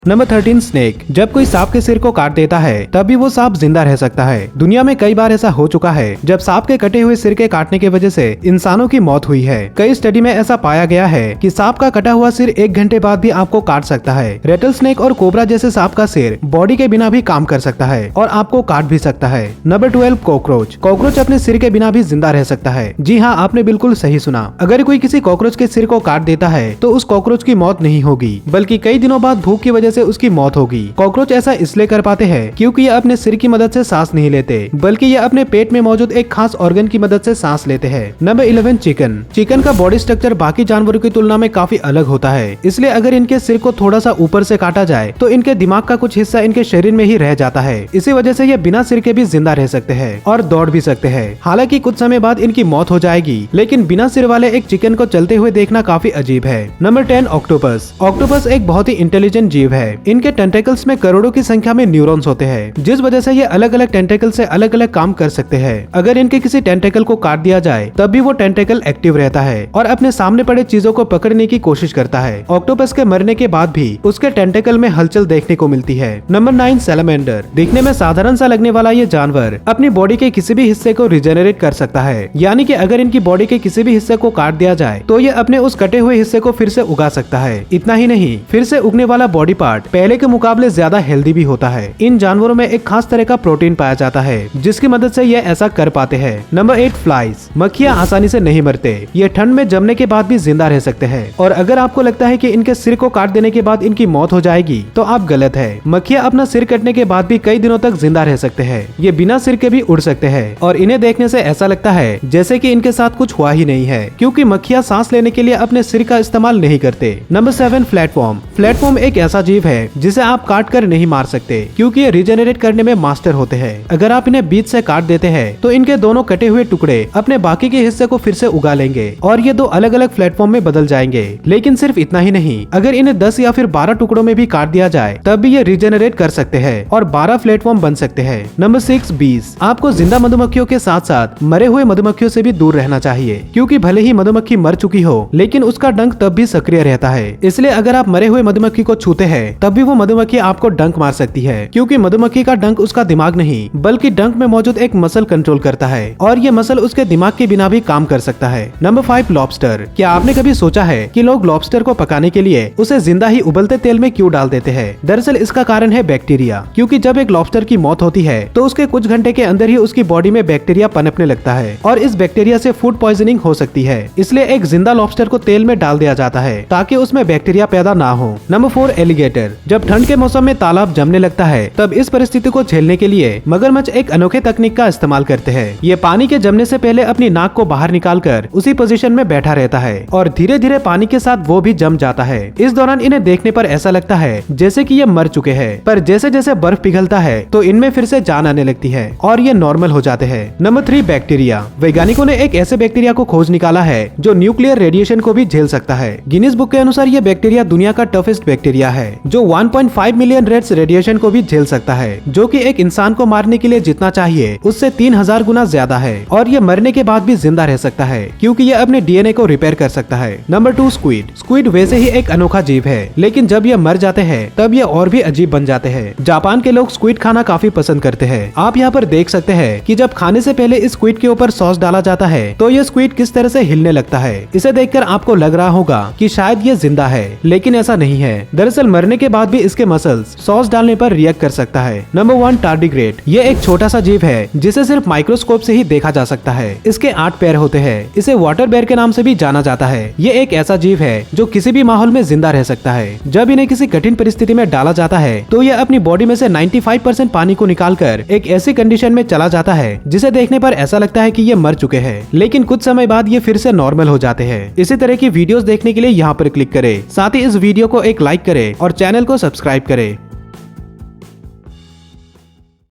Number 13 snake. जब कोई सांप के सिर को काट देता है तब भी वो सांप जिंदा रह सकता है। दुनिया में कई बार ऐसा हो चुका है जब सांप के कटे हुए सिर के काटने की वजह से इंसानों की मौत हुई है। कई स्टडी में ऐसा पाया गया है कि सांप का कटा हुआ सिर 1 घंटे बाद भी आपको काट सकता है। रेटल स्नेक और कोबरा जैसे सांप का सिर बॉडी के बिना भी काम कर सकता है और आपको काट भी सकता है। Number 12 cockroach. कॉकरोच अपने सिर के बिना भी जिंदा रह सकता है। जी हाँ, आपने बिल्कुल सही सुना। अगर कोई किसी कॉकरोच के सिर को काट देता है तो उस कॉकरोच की मौत नहीं होगी, बल्कि कई दिनों बाद भूख की वजह से उसकी मौत होगी। कॉकरोच ऐसा इसलिए कर पाते हैं क्योंकि ये अपने सिर की मदद से सांस नहीं लेते, बल्कि ये अपने पेट में मौजूद एक खास ऑर्गन की मदद से सांस लेते हैं। Number 11 chicken. चिकन का बॉडी स्ट्रक्चर बाकी जानवरों की तुलना में काफी अलग होता है, इसलिए अगर इनके सिर को थोड़ा सा ऊपर से काटा जाए तो इनके दिमाग का कुछ हिस्सा इनके शरीर में ही रह जाता है। इसी वजह से ये बिना सिर के भी जिंदा रह सकते हैं और दौड़ भी सकते हैं। हालांकि कुछ समय बाद इनकी मौत हो जाएगी, लेकिन बिना सिर वाले एक चिकन को चलते हुए देखना काफी अजीब है। Number 10 octopus. ऑक्टोपस एक बहुत ही इंटेलिजेंट जीव है। इनके टेंटेकल्स में करोड़ों की संख्या में न्यूरॉन्स होते हैं, जिस वजह से ये अलग अलग टेंटेकल से अलग अलग काम कर सकते हैं। अगर इनके किसी टेंटेकल को काट दिया जाए तब भी वो टेंटेकल एक्टिव रहता है और अपने सामने पड़े चीजों को पकड़ने की कोशिश करता है। ऑक्टोपस के मरने के बाद भी उसके टेंटेकल में हलचल देखने को मिलती है। Number 9 salamander. दिखने में साधारण सा लगने वाला ये जानवर अपनी बॉडी के किसी भी हिस्से को रिजेनरेट कर सकता है, यानी कि अगर इनकी बॉडी के किसी भी हिस्से को काट दिया जाए तो ये अपने उस कटे हुए हिस्से को फिर से उगा सकता है। इतना ही नहीं, फिर से उगने वाला बॉडी पार्ट पहले के मुकाबले ज्यादा हेल्दी भी होता है। इन जानवरों में एक खास तरह का प्रोटीन पाया जाता है जिसकी मदद से ये ऐसा कर पाते हैं। Number 8 flies. मक्खियाँ आसानी से नहीं मरते। ये ठंड में जमने के बाद भी जिंदा रह सकते हैं, और अगर आपको लगता है कि इनके सिर को काट देने के बाद इनकी मौत हो जाएगी तो आप गलत है। मक्खियाँ अपना सिर कटने के बाद भी कई दिनों तक जिंदा रह सकते हैं। ये बिना सिर के भी उड़ सकते हैं और इन्हें देखने से ऐसा लगता है जैसे कि इनके साथ कुछ हुआ ही नहीं है, क्योंकि मक्खियाँ सांस लेने के लिए अपने सिर का इस्तेमाल नहीं करते। Number 7 platform. प्लेटफॉर्म एक ऐसा जीव है जिसे आप काट कर नहीं मार सकते, क्योंकि ये रिजेनरेट करने में मास्टर होते हैं। अगर आप इन्हें बीच से काट देते हैं तो इनके दोनों कटे हुए टुकड़े अपने बाकी के हिस्से को फिर से उगा लेंगे और ये 2 अलग अलग प्लेटफॉर्म में बदल जाएंगे। लेकिन सिर्फ इतना ही नहीं, अगर इन्हें 10 या फिर 12 टुकड़ों में भी काट दिया जाए तब भी ये रिजेनरेट कर सकते हैं और 12 प्लेटफॉर्म बन सकते हैं। नंबर 6 बीज। आपको जिंदा मधुमक्खियों के साथ साथ मरे हुए मधुमक्खियों से भी दूर रहना चाहिए, क्योंकि भले ही मधुमक्खी मर चुकी हो लेकिन उसका डंक तब भी सक्रिय रहता है। इसलिए अगर आप मरे हुए मधुमक्खी को छूते हैं तब भी वो मधुमक्खी आपको डंक मार सकती है, क्योंकि मधुमक्खी का डंक उसका दिमाग नहीं बल्कि डंक में मौजूद एक मसल कंट्रोल करता है और ये मसल उसके दिमाग के बिना भी काम कर सकता है। Number 5 lobster. क्या आपने कभी सोचा है कि लोग लॉबस्टर को पकाने के लिए उसे जिंदा ही उबलते तेल में क्यों डाल देते हैं? दरअसल इसका कारण है बैक्टीरिया, क्योंकि जब एक लॉबस्टर की मौत होती है तो उसके कुछ घंटे के अंदर ही उसकी बॉडी में बैक्टीरिया पनपने लगता है और इस बैक्टीरिया से फूड पॉइजनिंग हो सकती है। इसलिए एक जिंदा लॉबस्टर को तेल में डाल दिया जाता है ताकि उसमें बैक्टीरिया पैदा ना हो। Number 4 alligator. जब ठंड के मौसम में तालाब जमने लगता है तब इस परिस्थिति को झेलने के लिए मगरमच्छ एक अनोखे तकनीक का इस्तेमाल करते हैं। ये पानी के जमने से पहले अपनी नाक को बाहर निकालकर उसी पोजीशन में बैठा रहता है और धीरे धीरे पानी के साथ वो भी जम जाता है। इस दौरान इन्हें देखने पर ऐसा लगता है जैसे कि ये मर चुके हैं, पर जैसे जैसे बर्फ पिघलता है तो इनमें फिर से जान आने लगती है और ये नॉर्मल हो जाते हैं। Number 3 bacteria. वैज्ञानिकों ने एक ऐसे बैक्टीरिया को खोज निकाला है जो न्यूक्लियर रेडिएशन को भी झेल सकता है। गिनीज बुक के अनुसार ये बैक्टीरिया दुनिया का टफेस्ट बैक्टीरिया है जो 1.5 मिलियन रेड्स रेडिएशन को भी झेल सकता है, जो कि एक इंसान को मारने के लिए जितना चाहिए उससे 3000 गुना ज्यादा है। और ये मरने के बाद भी जिंदा रह सकता है क्योंकि ये अपने डीएनए को रिपेयर कर सकता है। Number 2 squid. स्क्विड वैसे ही एक अनोखा जीव है, लेकिन जब ये मर जाते हैं तब ये और भी अजीब बन जाते हैं। जापान के लोग स्क्विड खाना काफी पसंद करते हैं। आप यहाँ पर देख सकते हैं कि जब खाने से पहले इस स्क्विड के ऊपर सॉस डाला जाता है तो ये स्क्विड किस तरह से हिलने लगता है। इसे देखकर आपको लग रहा होगा कि शायद ये जिंदा है, लेकिन ऐसा नहीं है। दरअसल मरने के बाद भी इसके मसल्स सॉस डालने पर रिएक्ट कर सकता है। Number 1 tardigrade. ये एक छोटा सा जीव है जिसे सिर्फ माइक्रोस्कोप से ही देखा जा सकता है। इसके 8 पैर होते हैं। इसे वाटर बेयर के नाम से भी जाना जाता है। ये एक ऐसा जीव है जो किसी भी माहौल में जिंदा रह सकता है। जब इन्हें किसी कठिन परिस्थिति में डाला जाता है तो ये अपनी बॉडी में से 95% पानी को निकालकर एक ऐसी कंडीशन में चला जाता है जिसे देखने पर ऐसा लगता है कि ये मर चुके हैं, लेकिन कुछ समय बाद ये फिर से नॉर्मल हो जाते हैं। इसी तरह की वीडियोस देखने के लिए यहाँ पर क्लिक करें। साथ ही इस वीडियो को एक लाइक करें और चैनल को सब्सक्राइब करें।